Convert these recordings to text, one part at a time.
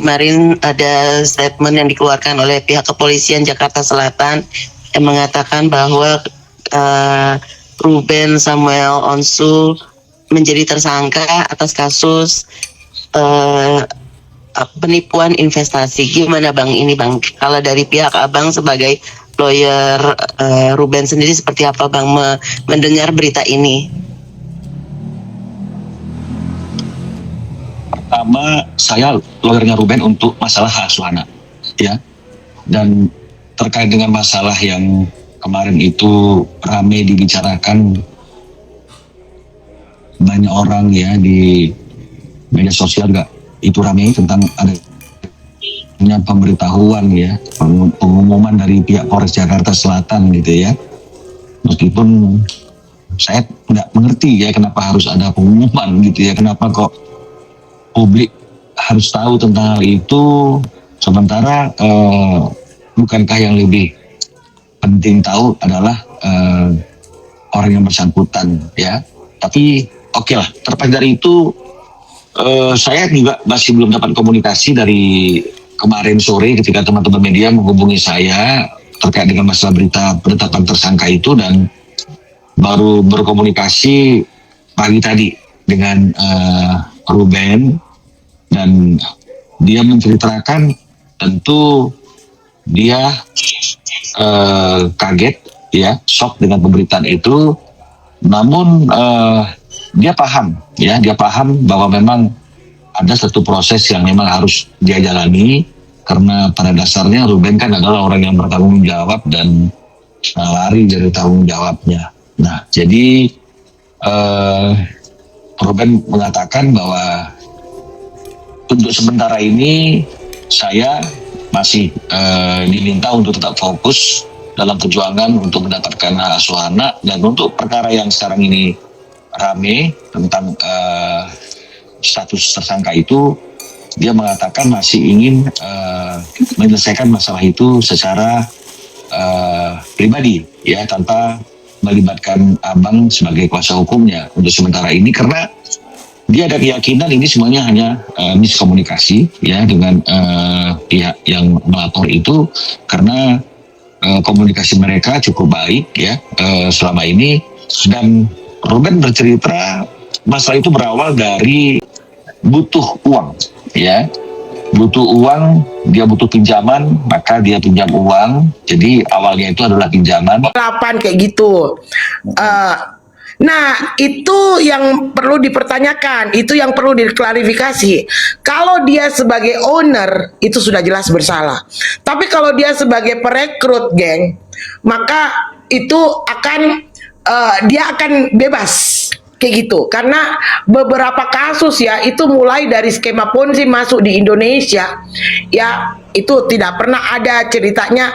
kemarin ada statement yang dikeluarkan oleh pihak kepolisian Jakarta Selatan yang mengatakan bahwa Ruben Samuel Onsu menjadi tersangka atas kasus penipuan investasi. Gimana Bang ini Bang? Kalau dari pihak Abang sebagai lawyer Ruben sendiri seperti apa Bang mendengar berita ini? Pertama, saya lawyernya Ruben untuk masalah hak asuh anak, ya. Dan terkait dengan masalah yang kemarin itu ramai dibicarakan banyak orang ya di media sosial, nggak itu ramai tentang adanya pemberitahuan ya, pengumuman dari pihak Polres Jakarta Selatan gitu ya. Meskipun saya nggak mengerti ya kenapa harus ada pengumuman gitu ya, kenapa kok publik harus tahu tentang hal itu, sementara bukankah yang lebih penting tahu adalah orang yang bersangkutan ya. Tapi oke lah, terlepas dari itu saya juga masih belum dapat komunikasi dari kemarin sore ketika teman-teman media menghubungi saya terkait dengan masalah berita penetapan tersangka itu, dan baru berkomunikasi pagi tadi dengan Ruben, dan dia menceritakan tentu dia kaget ya, shock dengan pemberitaan itu, namun dia paham bahwa memang ada satu proses yang memang harus dia jalani, karena pada dasarnya Ruben kan adalah orang yang bertanggung jawab dan lari dari tanggung jawabnya. Nah, jadi Ruben mengatakan bahwa untuk sementara ini saya masih diminta untuk tetap fokus dalam perjuangan untuk mendapatkan hak asuh anak, dan untuk perkara yang sekarang ini rame tentang status tersangka itu, dia mengatakan masih ingin menyelesaikan masalah itu secara pribadi ya, tanpa melibatkan Abang sebagai kuasa hukumnya untuk sementara ini, karena dia ada keyakinan ini semuanya hanya miskomunikasi ya dengan pihak yang melapor itu, karena komunikasi mereka cukup baik ya selama ini. Dan Ruben bercerita masalah itu berawal dari butuh uang ya, butuh uang, dia butuh pinjaman, maka dia pinjam uang. Jadi awalnya itu adalah pinjaman 8 kayak gitu. Nah, itu yang perlu dipertanyakan, itu yang perlu diklarifikasi. Kalau dia sebagai owner, itu sudah jelas bersalah. Tapi kalau dia sebagai perekrut, geng, maka itu akan dia akan bebas kayak gitu. Karena beberapa kasus ya, itu mulai dari skema Ponzi masuk di Indonesia ya, itu tidak pernah ada ceritanya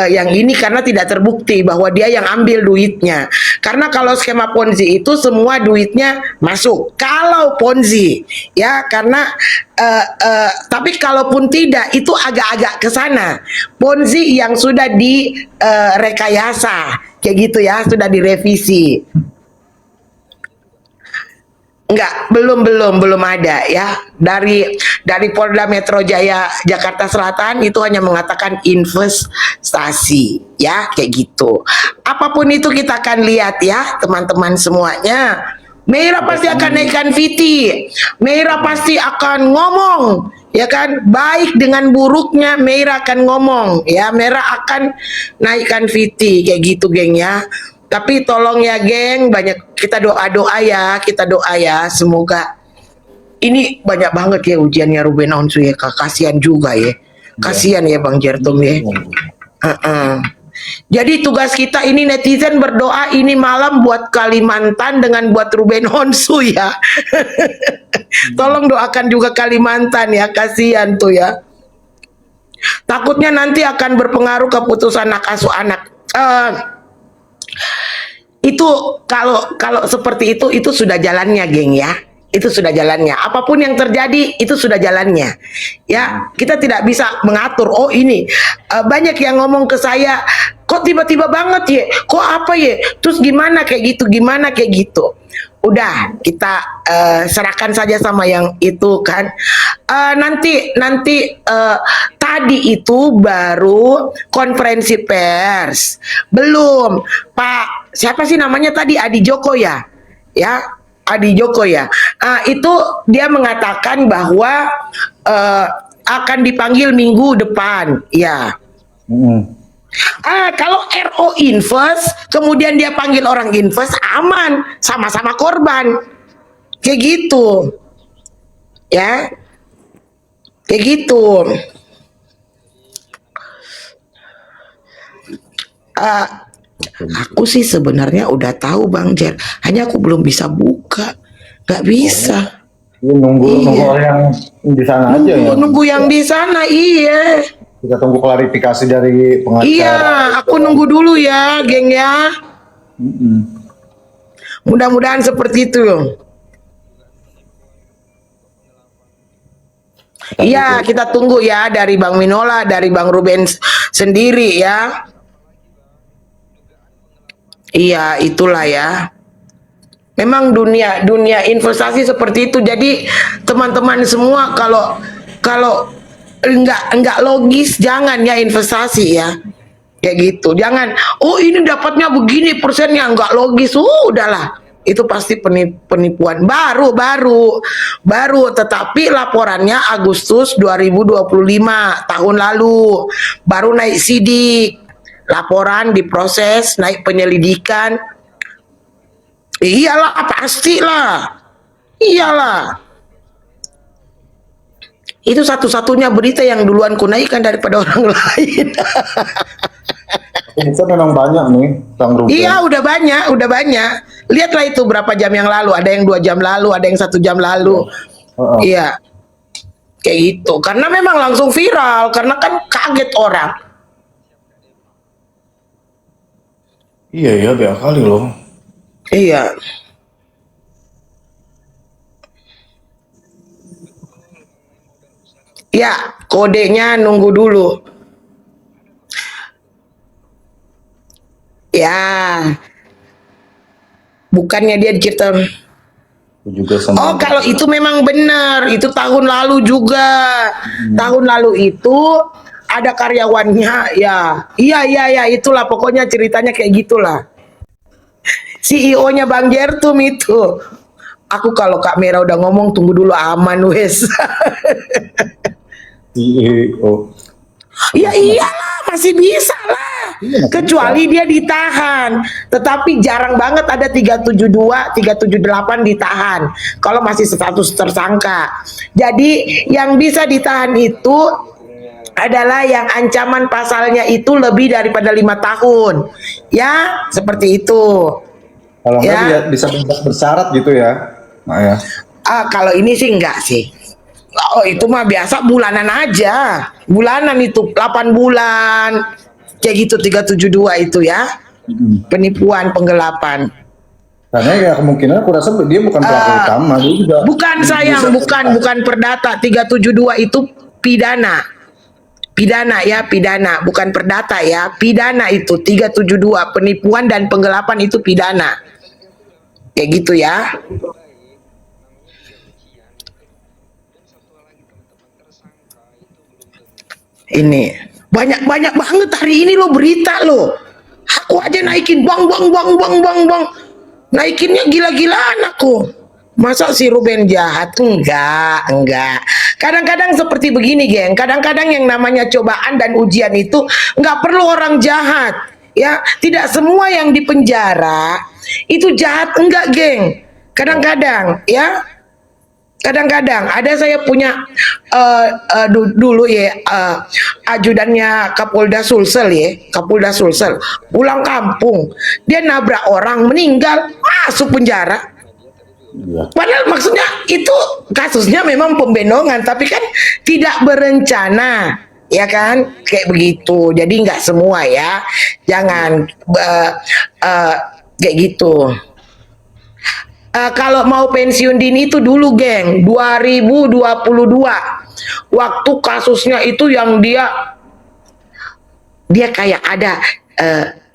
yang ini, karena tidak terbukti bahwa dia yang ambil duitnya. Karena kalau skema Ponzi itu semua duitnya masuk kalau Ponzi ya, karena tapi kalaupun tidak, itu agak-agak ke sana. Ponzi yang sudah direkayasa kayak gitu ya, sudah direvisi. Enggak, belum ada ya. Dari Polda Metro Jaya Jakarta Selatan itu hanya mengatakan investasi ya, kayak gitu. Apapun itu kita akan lihat ya, teman-teman semuanya. Meira pasti akan naikkan VT. Meira pasti akan ngomong ya kan, baik dengan buruknya Meira akan ngomong ya. Meira akan naikkan VT kayak gitu, geng ya. Tapi tolong ya geng, banyak kita doa ya, semoga ini banyak banget ya ujiannya Ruben Onsu ya, kasihan juga ya, kasihan ya Bang Jertum ya. Jadi tugas kita ini netizen berdoa ini malam buat Kalimantan dengan buat Ruben Onsu ya. Tolong doakan juga Kalimantan ya, kasihan tuh ya. Takutnya nanti akan berpengaruh keputusan hak asuh anak. Itu kalau seperti itu sudah jalannya, geng ya. Itu sudah jalannya. Apapun yang terjadi itu sudah jalannya. Ya, kita tidak bisa mengatur. Oh ini banyak yang ngomong ke saya, kok tiba-tiba banget ya, kok apa ya, terus gimana kayak gitu. Udah kita serahkan saja sama yang itu kan. Nanti tadi itu baru konferensi pers, belum Pak siapa sih namanya tadi, Adi Joko ya, Adi Joko ya. Itu dia mengatakan bahwa akan dipanggil minggu depan ya. Kalau RO Invest, kemudian dia panggil orang invest, aman, sama-sama korban. Kayak gitu. Ya. Kayak gitu. Aku sih sebenarnya udah tahu Bang Jer, hanya aku belum bisa buka. Gak bisa. Nunggu orang yang di sana aja ya. Nunggu yang di sana, iya. Kita tunggu klarifikasi dari pengacara. Iya, aku nunggu dulu ya, geng ya. Mudah-mudahan seperti itu. Iya, kita tunggu ya dari Bang Minola, dari Bang Ruben sendiri ya. Iya, itulah ya. Memang dunia investasi seperti itu. Jadi teman-teman semua kalau enggak logis jangan ya investasi ya. Kayak gitu. Jangan ini dapatnya begini persennya, enggak logis. Udahlah. Itu pasti penipuan baru, tetapi laporannya Agustus 2025 tahun lalu baru naik sidik, laporan diproses, naik penyelidikan. Iyalah, pastilah. Iyalah. Itu satu-satunya berita yang duluan kunaikkan daripada orang lain. Itu memang banyak nih, Bang Ruben. Iya, udah banyak. Lihatlah itu berapa jam yang lalu, ada yang 2 jam lalu, ada yang 1 jam lalu. Iya. Kayak gitu. Karena memang langsung viral, karena kan kaget orang. Iya, banyak kali loh. Iya. Ya, kodenya nunggu dulu. Ya. Bukannya dia diciptakan. Juga sama. Kalau itu memang benar, itu tahun lalu juga. Tahun lalu itu ada karyawannya ya. Iya, itulah pokoknya ceritanya kayak gitulah. CEO-nya Bang Jertum itu. Aku kalau Kak Mera udah ngomong tunggu dulu, aman wes. CEO. Ya iyalah, masih bisa lah. Kecuali dia ditahan. Tetapi jarang banget ada 372, 378 ditahan. Kalau masih status tersangka. Jadi yang bisa ditahan itu adalah yang ancaman pasalnya itu lebih daripada 5 tahun. Ya, seperti itu. Kalau enggak Ya. dia bisa bebas bersyarat gitu ya. Nah ya. Kalau ini sih enggak sih. Itu mah biasa bulanan aja. Bulanan itu 8 bulan. Kayak gitu 372 itu ya. Penipuan, penggelapan. Karena ya kemungkinan aku rasa dia bukan pelaku utama, dia juga. Bukan sayang, bukan perdata. 372 itu pidana. Pidana ya, pidana, bukan perdata ya. Pidana itu 372, penipuan dan penggelapan itu pidana. Kayak gitu ya. Ini banyak banget hari ini lo berita lo. Aku aja naikin bang. Naikinnya gila-gilaan aku. Masa si Ruben jahat? Enggak. Kadang-kadang seperti begini, geng. Kadang-kadang yang namanya cobaan dan ujian itu nggak perlu orang jahat. Ya, tidak semua yang di penjara itu jahat, enggak, geng. Kadang-kadang, ya. Kadang-kadang ada saya punya dulu ya ajudannya Kapolda Sulsel pulang kampung, dia nabrak orang meninggal, masuk penjara. Padahal maksudnya itu kasusnya memang pembenongan, tapi kan tidak berencana, ya kan, kayak begitu. Jadi nggak semua ya, jangan kayak gitu. Kalau mau pensiun dini itu dulu, geng, 2022 waktu kasusnya itu yang dia kayak ada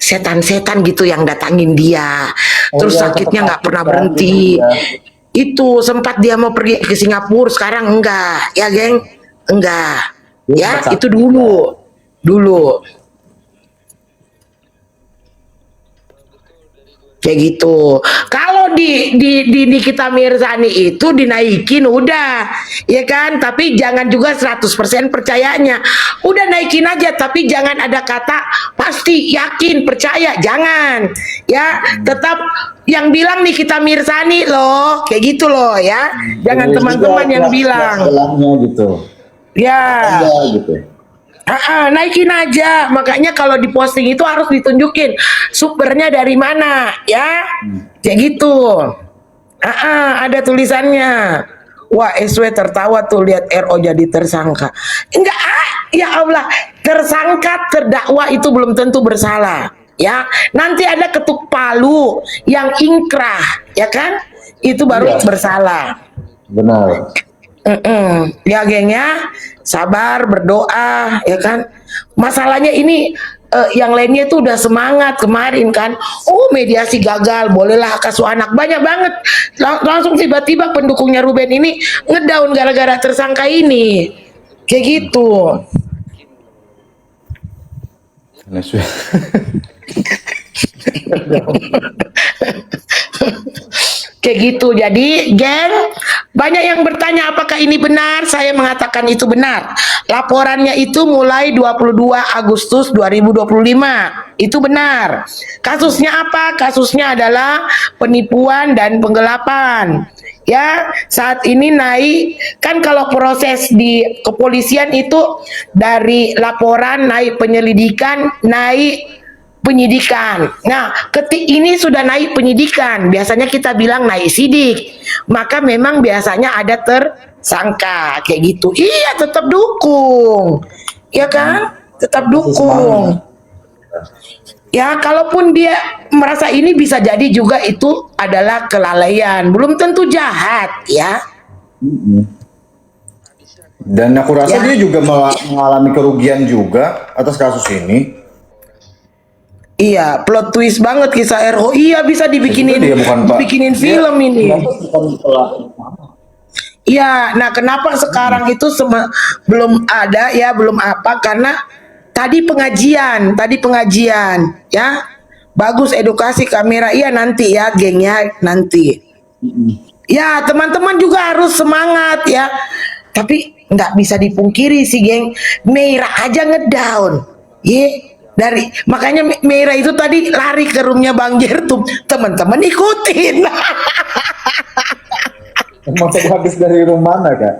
setan-setan gitu yang datangin dia. Oh Terus iya, sakitnya nggak pernah ketakutan gitu berhenti. ya. Itu sempat dia mau pergi ke Singapura, sekarang enggak, ya geng, enggak. Dia Ya, sempat itu sakit. dulu. Kayak gitu. Kalau di kita Mirzani itu dinaikin udah, ya kan? Tapi jangan juga 100% percayanya. Udah naikin aja, tapi jangan ada kata pasti, yakin, percaya, jangan. Ya, tetap yang bilang nih kita Mirzani loh, kayak gitu loh ya. Jangan Terus juga teman-teman yang kelas bilang. sebelahnya gitu. Ya, Ada gitu. naikin aja. Makanya kalau di posting itu harus ditunjukin sumbernya dari mana, ya. Kayak gitu. Ada tulisannya. Wah, SW tertawa tuh lihat RO jadi tersangka. Enggak, ya Allah, tersangka terdakwa itu belum tentu bersalah, ya. Nanti ada ketuk palu yang ingkrah, ya kan? Itu baru Iya. bersalah. Benar. Ya geng ya, sabar, berdoa, ya kan. Masalahnya ini yang lainnya itu udah semangat kemarin kan. Oh, mediasi gagal, bolehlah kasuh anak, banyak banget. Langsung tiba-tiba pendukungnya Ruben ini ngedown gara-gara tersangka ini, kayak gitu. Kayak gitu. Jadi, geng, banyak yang bertanya apakah ini benar. Saya mengatakan itu benar. Laporannya itu mulai 22 Agustus 2025. Itu benar. Kasusnya apa? Kasusnya adalah penipuan dan penggelapan. Ya, saat ini naik, kan kalau proses di kepolisian itu dari laporan naik penyelidikan, naik penyidikan. Nah, ini sudah naik penyidikan. Biasanya kita bilang naik sidik. Maka memang biasanya ada tersangka kayak gitu. Iya, tetap dukung. Ya kan? Tetap dukung. Ya, kalaupun dia merasa ini bisa jadi juga itu adalah kelalaian. Belum tentu jahat, ya. Dan aku rasa Ya. dia juga mengalami kerugian juga atas kasus ini. Iya, plot twist banget kisah RO. Iya, bisa dibikinin Dia bukan Pak. dibikinin Dia- film ini. dia bukan pelaku. Iya, nah kenapa sekarang itu belum ada ya, belum apa, karena tadi pengajian, ya. Bagus edukasi kamera, iya nanti ya, gengnya nanti. Ya, teman-teman juga harus semangat ya. Tapi nggak bisa dipungkiri sih, geng. Meira aja ngedown. Dari makanya Meira itu tadi lari ke roomnya Bang Jertum. Teman-teman ikutin. Emang tadi habis dari rumah mana kak?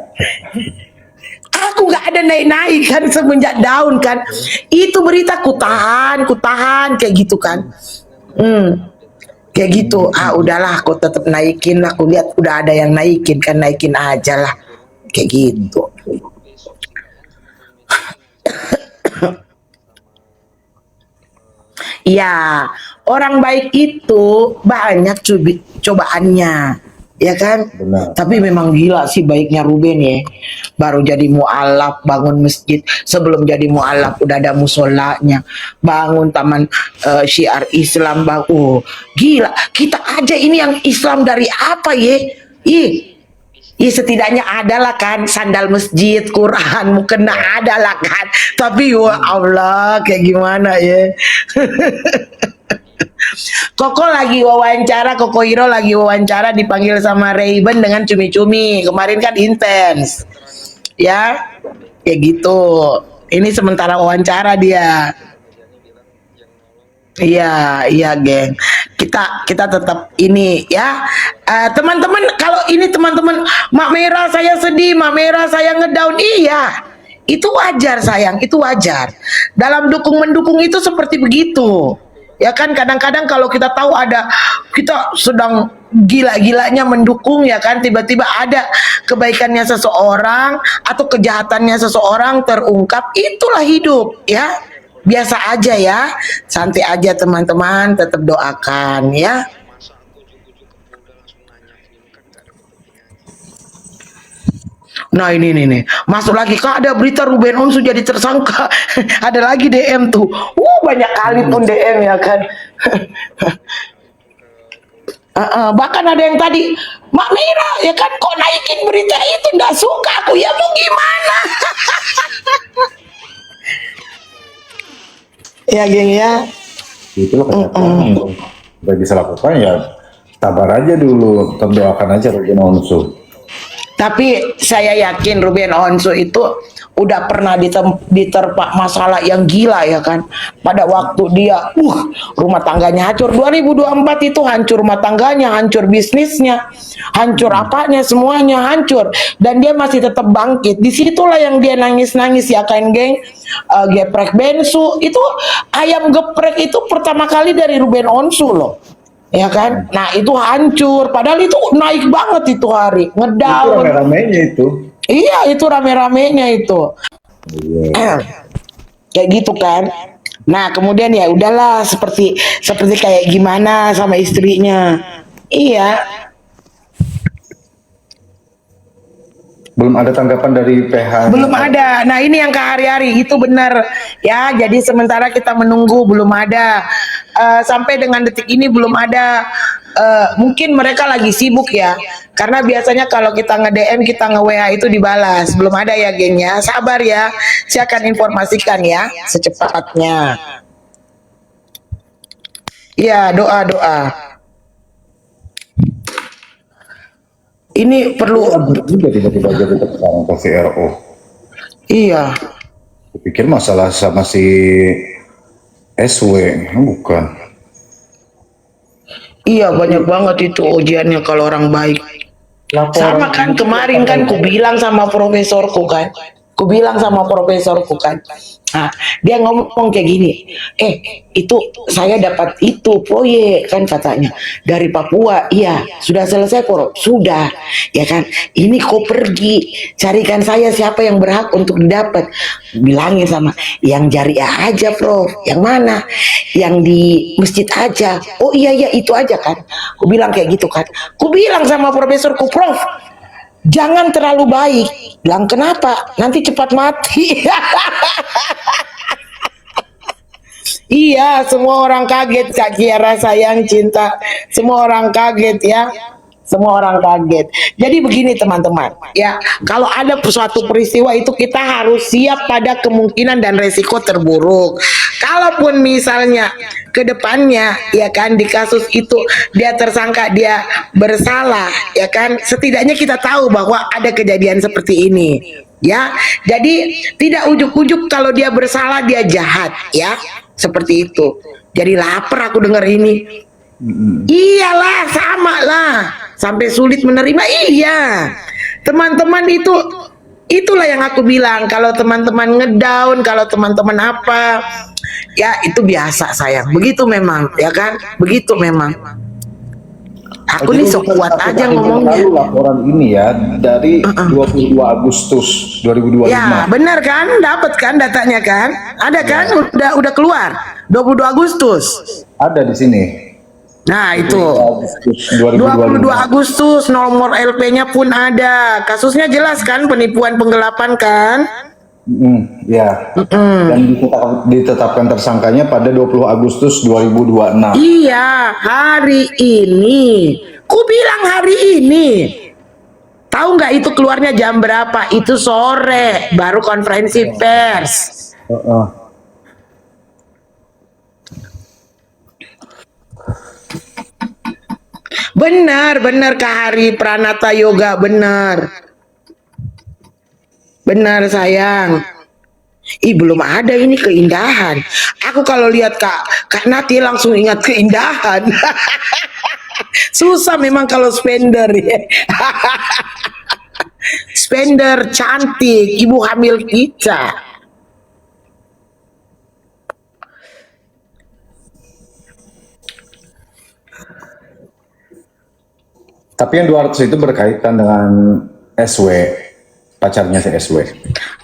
Aku nggak ada naik-naik kan semenjak daun kan. Itu berita kutahan kayak gitu kan. Kayak gitu. Udahlah, aku tetap naikin. Aku lihat udah ada yang naikin kan, naikin aja lah. Kayak gitu. Iya, orang baik itu banyak cobaannya, ya kan? Benar. Tapi memang gila sih baiknya Ruben ya. Baru jadi mualaf, bangun masjid. Sebelum jadi mualaf udah ada musolanya, bangun taman syiar Islam, gila. Kita aja ini yang Islam dari apa ya? Setidaknya adalah kan sandal masjid, Quran, mukena adalah kan. Tapi ya Allah, kayak gimana ya? Koko lagi wawancara, Koko Hiro lagi wawancara dipanggil sama Rayben dengan cumi-cumi. Kemarin kan intens. Ya, kayak gitu. Ini sementara wawancara dia. Iya, geng. Kita tetap ini ya. Teman-teman, kalau ini teman-teman, Mak Merah saya sedih, Mak Merah saya ngedown. Iya. Itu wajar sayang, itu wajar. Dalam dukung-mendukung itu seperti begitu. Ya kan, kadang-kadang kalau kita tahu kita sedang gila-gilanya mendukung, ya kan, tiba-tiba ada kebaikannya seseorang atau kejahatannya seseorang terungkap, itulah hidup ya. Biasa aja ya, santai aja teman-teman, tetap doakan ya. Nah ini nih, masuk lagi Kak, ada berita Ruben Onsu jadi tersangka. Ada lagi DM tuh, banyak kali tuh DM ya kan. Bahkan ada yang tadi, Mak Mira ya kan, kok naikin berita itu, nggak suka aku, ya mau gimana. Ya geng ya. Itu loh kenyataan. Udah bisa lakukan ya sabar aja dulu, terdoakan aja Ruben Onsu. Tapi saya yakin Ruben Onsu itu udah pernah diterpa masalah yang gila ya kan. Pada waktu dia rumah tangganya hancur 2024 itu, hancur rumah tangganya, hancur bisnisnya, hancur apanya, semuanya hancur, dan dia masih tetap bangkit. Disitulah yang dia nangis-nangis ya kan geng. Geprek bensu itu, ayam geprek itu pertama kali dari Ruben Onsu loh. Ya kan, nah itu hancur, padahal itu naik banget itu hari, Itu ngedown. rame-ramenya itu. Iya, itu rame-ramenya itu. Iya. Kayak gitu kan. Nah, kemudian ya udahlah, seperti kayak gimana sama istrinya. Iya, Belum ada tanggapan dari PH. belum ada. Nah, ini yang ke hari-hari itu benar ya. Jadi sementara kita menunggu, belum ada. Sampai dengan detik ini belum ada. Mungkin mereka lagi sibuk ya. Karena biasanya kalau kita nge-DM, kita nge-WA itu dibalas. Belum ada ya, geng ya. Sabar ya. Saya akan informasikan ya secepatnya. Iya, doa-doa. Ini perlu, Juga tiba-tiba jadi tersangka VRO. iya. Kupikir masalah sama si SW, bukan. Iya, banyak banget itu ujiannya kalau orang baik. Sama kan kemarin kan ku bilang sama profesorku kan. Nah, dia ngomong kayak gini, itu saya dapat itu proyek kan katanya dari Papua. Iya, sudah selesai Prof, sudah ya kan. Ini kau pergi carikan saya siapa yang berhak untuk didapat. Bilangin sama yang jariah aja Prof. Yang mana? Yang di masjid aja. Oh iya itu aja kan. Ku bilang kayak gitu kan. Ku bilang sama profesorku, Prof, jangan terlalu baik. Bilang kenapa? Nanti cepat mati. Iya, semua orang kaget Kak Kiara sayang cinta. Semua orang kaget ya. Semua orang kaget. Jadi begini teman-teman, ya, kalau ada suatu peristiwa itu kita harus siap pada kemungkinan dan resiko terburuk. Kalaupun misalnya ke depannya ya kan di kasus itu dia tersangka, dia bersalah ya kan, setidaknya kita tahu bahwa ada kejadian seperti ini. Ya, jadi tidak ujuk-ujuk kalau dia bersalah dia jahat ya, seperti itu. Jadi lapar aku dengar ini. Iyalah, sama lah, sampai sulit menerima. Iya, teman-teman, itulah yang aku bilang. Kalau teman-teman ngedown, kalau teman-teman apa, ya itu biasa sayang. Begitu memang, ya kan? Begitu memang. Aku nih sok kuat aja ngomongnya. Lalu laporan ini ya dari 22 Agustus 2025. Ya, benar kan? Dapat kan datanya kan? Ada kan? Udah keluar. 22 Agustus. Ada di sini. Nah, itu. Agustus 22 2025. Agustus nomor LP-nya pun ada. Kasusnya jelas kan, penipuan penggelapan kan? Ya. Dan ditetapkan tersangkanya pada 20 Agustus 2026. Iya, hari ini. Ku bilang hari ini. Tahu nggak itu keluarnya jam berapa? Itu sore, baru konferensi pers. Benar Kak Hari Pranata Yoga, benar sayang. Belum ada ini keindahan. Aku kalau lihat Kak Nati langsung ingat keindahan. Susah memang kalau spender ya. Spender cantik, ibu hamil kita. Tapi yang 200 itu berkaitan dengan SW, pacarnya si SW.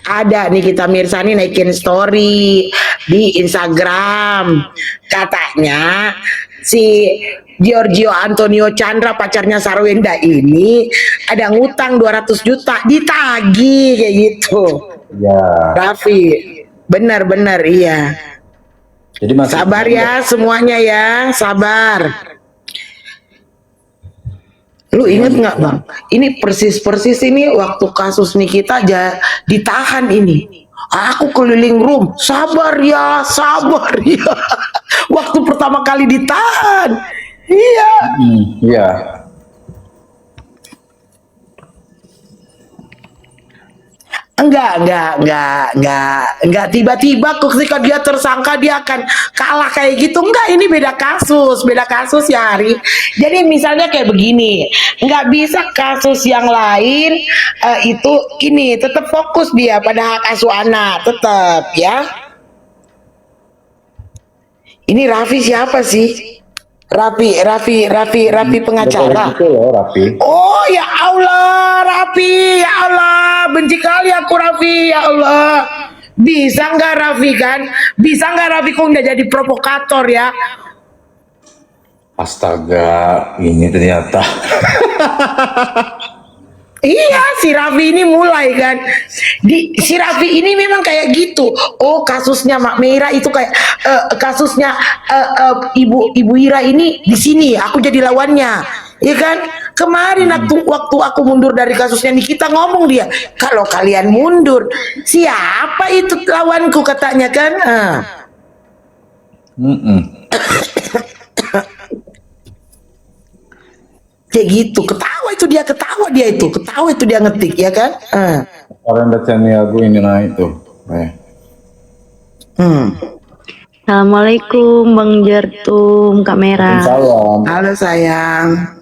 Ada nih kita Mirsani naikin story di Instagram. Katanya si Giorgio Antonio Chandra pacarnya Sarwenda ini ada ngutang 200 juta ditagih kayak gitu. Ya. Raffi, benar-benar iya. Jadi masih Sabar ya semuanya ya, sabar. Lu inget nggak bang? Ini persis ini waktu kasus Nikita ditahan ini. Aku keliling room, sabar ya, sabar ya. Waktu pertama kali ditahan, iya. Iya. Enggak tiba-tiba ketika dia tersangka dia akan kalah kayak gitu. Enggak, ini beda kasus ya Ari. Jadi misalnya kayak begini, enggak bisa kasus yang lain itu ini tetap fokus dia pada hak asuh anak tetap ya. Ini Raffi siapa sih? Raffi pengacara. Itu loh, Rapi. Oh ya Allah, Raffi, ya Allah, benci kali aku Raffi, ya Allah. Bisa nggak Raffi kan? Bisa nggak Raffi kok udah jadi provokator ya? Astaga, ini ternyata. Iya, si Raffi ini mulai kan. Si Raffi ini memang kayak gitu. Oh, kasusnya Mak Mira itu kayak kasusnya Ibu Ira ini di sini. Aku jadi lawannya, ya kan? Kemarin waktu aku mundur dari kasusnya Nikita ngomong dia, kalau kalian mundur, siapa itu lawanku katanya kan? Kayak gitu, ketawa itu dia ngetik ya kan? Orang Chaniago ini naik tuh. Assalamualaikum Bang Jertum, Kak Mera. Salam. Halo sayang.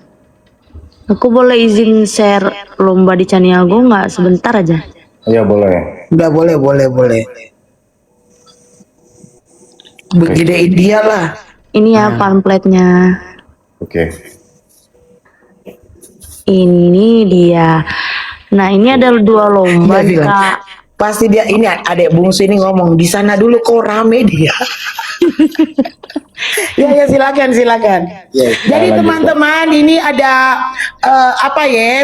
Aku boleh izin share lomba di Caniago nggak sebentar aja? Iya boleh. Udah boleh. Begidein dia lah. Ini ya pamfletnya. Oke. Ini dia. Nah ini ada 2 lomba Dia bilang, Kak. pasti dia ini adek bungsu ini ngomong di sana dulu kok rame dia. Ya silakan. Ya, Jadi lanjut, teman-teman ini ada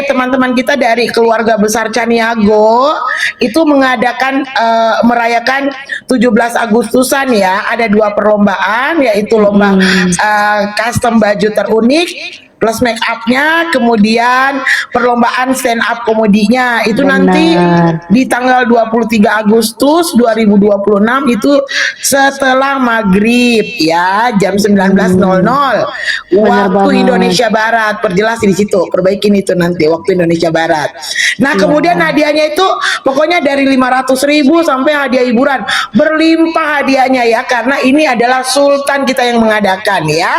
teman-teman kita dari keluarga besar Caniago itu mengadakan merayakan 17 Agustusan ya. Ada 2 perlombaan yaitu lomba custom baju terunik plus make upnya, kemudian perlombaan stand up komedinya itu Benar. nanti di tanggal 23 Agustus 2026 itu setelah maghrib ya jam 19.00 waktu banget. Indonesia Barat. Perjelas di situ, perbaikin itu nanti waktu Indonesia Barat. Nah kemudian hadiahnya itu pokoknya dari 500.000 sampai hadiah hiburan berlimpah hadiahnya ya, karena ini adalah Sultan kita yang mengadakan ya.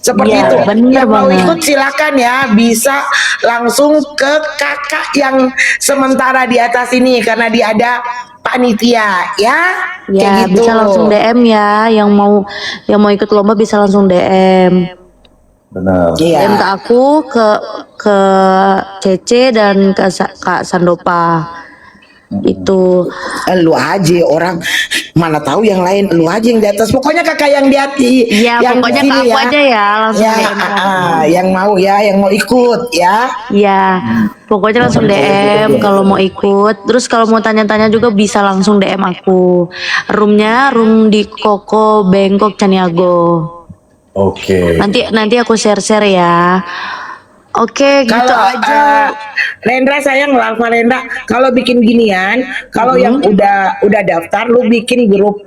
Seperti Ya, itu. bener Yang mau banget. ikut silakan ya, bisa langsung ke kakak yang sementara di atas ini karena dia ada panitia ya. Kayak Ya gitu. bisa langsung DM ya. Yang mau ikut lomba bisa langsung DM. Benar. Iya. DM ke aku, ke Cece dan ke Kak Sandopa. Itu Lu aja orang mana tahu yang lain, lu aja yang di atas. Pokoknya kakak yang di atas. ya yang pokoknya di ke sini aku aja ya langsung Ya, DM ke aku. yang mau ikut ya. Ya, pokoknya langsung DM kalau mau ikut. Terus kalau mau tanya-tanya juga bisa langsung DM aku. Roomnya room di Koko Bangkok Caniago. Oke. Nanti aku share-share ya. Oke, gitu Kalau aja. Lendra sayang, Alfa Lendra, kalau bikin ginian, kalau yang udah daftar, lu bikin grup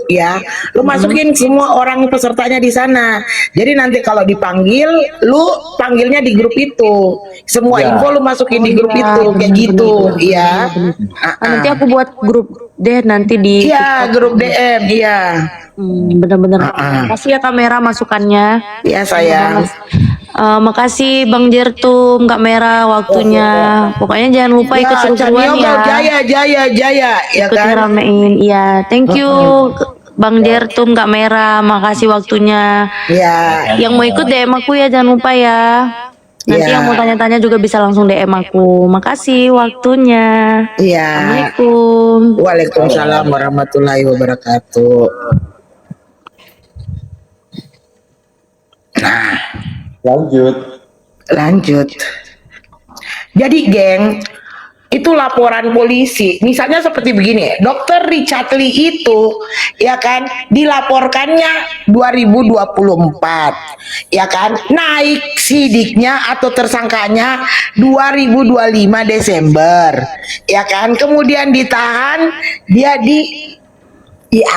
ya, lu masukin semua orang pesertanya di sana. Jadi nanti kalau dipanggil, lu panggilnya di grup itu. Semua Ya. info lu masukin di grup Iya, itu, kayak bener, gitu, bener, ya. bener. Nanti aku buat grup deh nanti di. Iya, grup DM, iya. Bener-bener. Makasih ya kamera masukannya. Iya sayang. Makasih Bang Jertum, Kak Merah waktunya. Pokoknya jangan lupa ikut Ya, seru-seruan Caniago, ya. jaya, ya Ikut kan. ngeramein. Iya, thank you Bang Jertum, Kak Merah. Makasih waktunya. Ya, Yang mau ikut DM aku ya, jangan lupa ya. Nanti Iya. yang mau tanya-tanya juga bisa langsung DM aku. Makasih waktunya. iya. Assalamualaikum. Waalaikumsalam warahmatullahi wabarakatuh. Nah, Lanjut. jadi geng, itu laporan polisi. Misalnya seperti begini, Dokter Richard Lee itu ya kan dilaporkannya 2024, ya kan, naik sidiknya atau tersangkanya 2025 Desember, ya kan, kemudian ditahan dia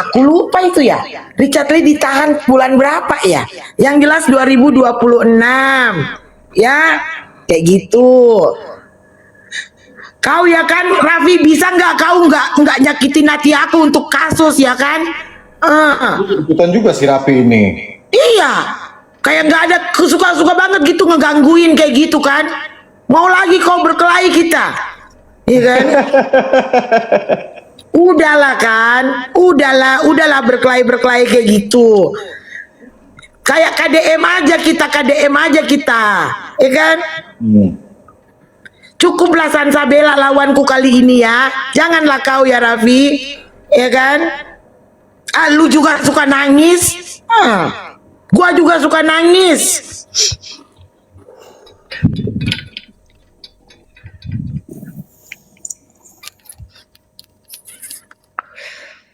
aku lupa itu ya. Richard Lee ditahan bulan berapa ya? Yang jelas 2026. Ya, kayak gitu. Kau ya kan, Raffi, bisa nggak kau nggak nyakitin hati aku untuk kasus ya kan? Ikutan juga si Raffi ini. Iya, kayak nggak ada suka-suka banget gitu ngegangguin kayak gitu kan? Mau lagi kau berkelahi kita, iya kan? Udahlah kan, udahlah berkelahi kayak gitu. Kayak KDM aja kita, ya kan? Cukuplah Sansabella lawanku kali ini ya. Janganlah kau ya Raffi, ya kan? Lu juga suka nangis, gua juga suka nangis.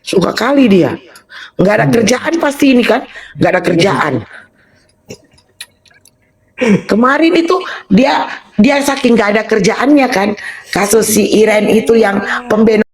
Suka kali dia, nggak ada kerjaan pasti ini kan, nggak ada kerjaan. Kemarin itu dia saking nggak ada kerjaannya kan, kasus si Iren itu yang pembeno